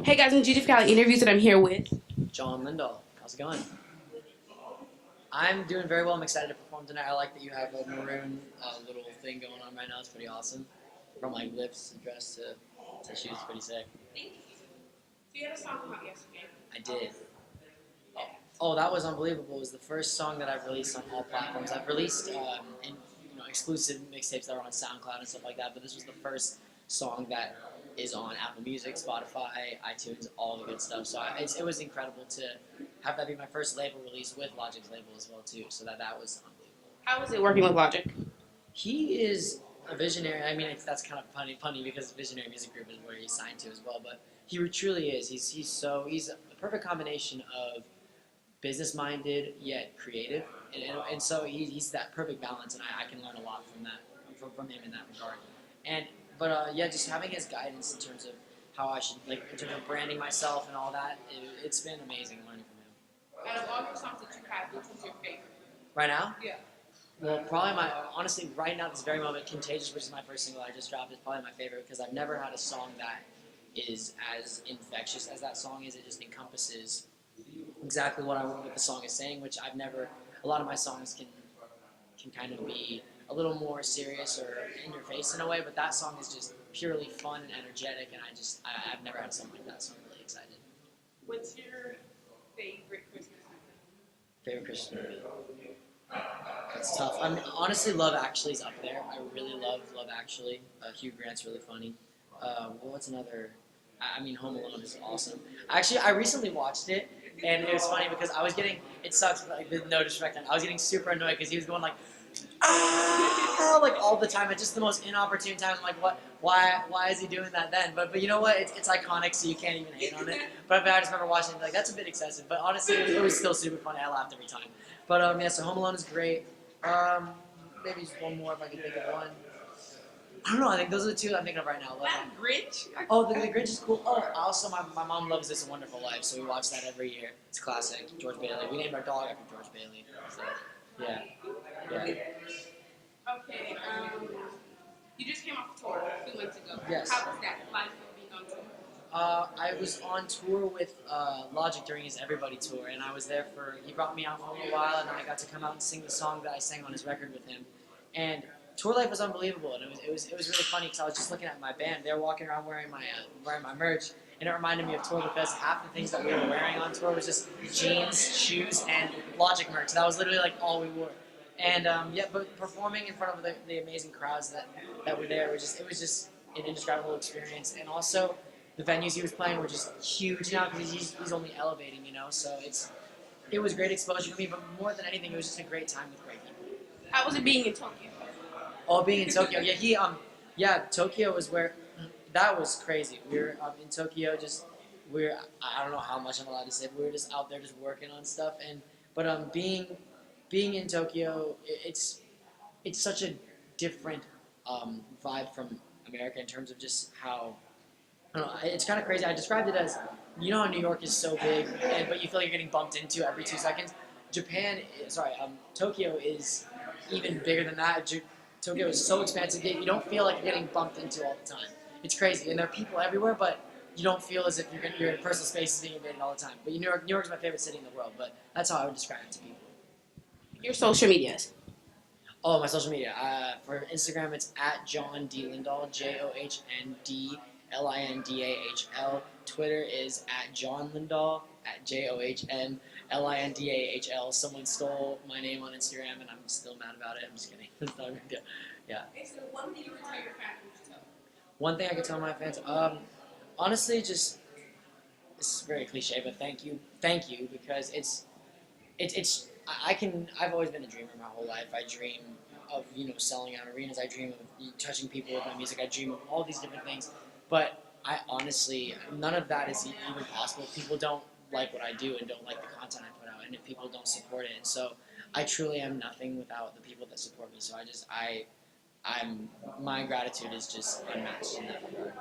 Hey guys, I'm Gigi for Cali Interviews, and I'm here with. John Lindahl. How's it going? I'm doing very well. I'm excited to perform tonight. I like that you have a maroon little thing going on right now. It's pretty awesome. From like lips and dress to shoes, pretty sick. Thank you. So you had a song come out yesterday. I did. Oh, that was unbelievable. It was the first song that I've released on all platforms. I've released exclusive mixtapes that are on SoundCloud and stuff like that, but this was the first song that is on Apple Music, Spotify, iTunes, all the good stuff. So it was incredible to have that be my first label release with Logic's label as well too. So that was unbelievable. How was it working with Logic? He is a visionary. I mean, that's kind of funny because Visionary Music Group is where he's signed to as well. But he truly is. He's a perfect combination of business-minded yet creative, and so he's that perfect balance, and I can learn a lot from that from him in that regard. But just having his guidance in terms of how I should in terms of branding myself and all that, it's been amazing learning from him. Out of all your songs that you have, which was your favorite? Right now? Yeah. Well, honestly, right now, this very moment, Contagious, which is my first single I just dropped, is probably my favorite because I've never had a song that is as infectious as that song is. It just encompasses exactly what the song is saying, which a lot of my songs can kind of be a little more serious or in your face in a way, but that song is just purely fun and energetic, and I've never had a song like that, so I'm really excited. What's your favorite Christmas movie? Favorite Christmas movie? That's tough. Honestly, Love Actually is up there. I really love Love Actually. Hugh Grant's really funny. What's another? Home Alone is awesome. Actually, I recently watched it, and it was funny because it sucks, but no disrespect, I was getting super annoyed because he was going like, ah, like all the time at just the most inopportune time. I'm like, what? Why is he doing that then? But you know what? It's iconic, so you can't even hate on it. But I just remember watching it, like that's a bit excessive. But honestly, it was still super funny. I laughed every time. But so Home Alone is great. Maybe just one more if I can think of one. I don't know. I think those are the two I'm thinking of right now. That Grinch? Oh, the Grinch is cool. Oh, also my mom loves This Wonderful Life, so we watch that every year. It's classic. George Bailey. We named our dog after George Bailey. So, yeah. Okay, you just came off tour a few months ago. Yes. How was that? Life being on tour? I was on tour with Logic during his Everybody tour, and I was there he brought me out for a little while, and I got to come out and sing the song that I sang on his record with him. And tour life was unbelievable, and it was really funny because I was just looking at my band. They were walking around wearing my merch, and it reminded me of tour because half the things that we were wearing on tour was just jeans, shoes, and Logic merch. That was literally like all we wore. And but performing in front of the amazing crowds that were there, it was just an indescribable experience. And also, the venues he was playing were just huge now because he's only elevating, So it was great exposure for me, but more than anything, it was just a great time with great people. How was it being in Tokyo? Oh, being in Tokyo, yeah, Tokyo was where that was crazy. We were in Tokyo, I don't know how much I'm allowed to say, but we were just out there just working on stuff, but being in Tokyo, it's such a different vibe from America in terms of just how, I don't know, it's kind of crazy. I described it as, how New York is so big, but you feel like you're getting bumped into every 2 seconds. Tokyo is even bigger than that. Tokyo is so expansive, you don't feel like you're getting bumped into all the time. It's crazy, and there are people everywhere, but you don't feel as if your personal space is being invaded all the time. But New York is my favorite city in the world, but that's how I would describe it to people. Your social medias? Oh, my social media. For Instagram, it's at John D. Lindahl, JohnDLindahl. Twitter is at John Lindahl, at JohnLindahl. Someone stole my name on Instagram, and I'm still mad about it. I'm just kidding. It's not a big deal. Yeah. Okay, so one thing you would tell your fans, what would you tell them? One thing I could tell my fans, honestly, this is very cliche, but thank you, because I've always been a dreamer my whole life. I dream of, selling out arenas. I dream of touching people with my music. I dream of all these different things. But I honestly, none of that is even possible. People don't like what I do and don't like the content I put out, and if people don't support it. And so I truly am nothing without the people that support me. So my gratitude is just unmatched in that regard.